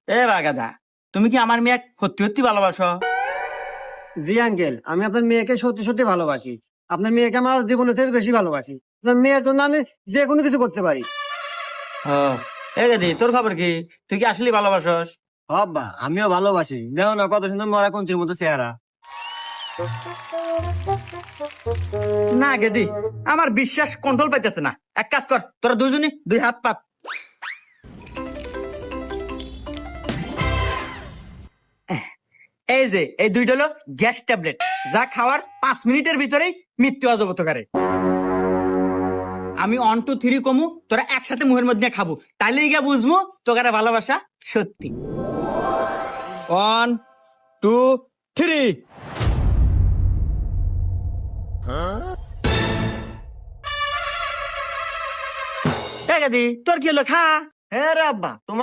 এ বাগাদা, তুমি কি আমার মেয়ে সত্যি সত্যি ভালোবাসো? জি আঙ্কেল, আমি আপনার মেয়েকে সত্যি সত্যি ভালোবাসি। আপনার মেয়েকে আমার জীবনের থেকে বেশি ভালোবাসি। আপনার মেয়ের জন্য আমি যে কোনো কিছু করতে পারি। ও, এ গাদি, তোর খবর কি? তুই কি আসলে ভালোবাসস? হব্বা, আমিও ভালোবাসি। দেখো না কত সুন্দর মরা কঞ্চির মতো চেহারা। না গেদি, আমার বিশ্বাস কন্ট্রোল পাইতেছে না। এক কাজ কর, তোরা দুজনই দুই হাত পাত। এই যে এই দুইটা হলো গ্যাস ট্যাবলেট, যা খাওয়ার 5 মিনিটের ভিতরেই মৃত্যু অজগত করে। আমি 1 2 3 কমু, তোরা একসাথে মুখের মধ্যে খাবো, তাইলে গিয়ে বুঝবো তোকারা ভালোবাসা সত্যি। 1 2 3। তোর কি হলো? খা। হ্যাঁ রে আব্বা, তোমার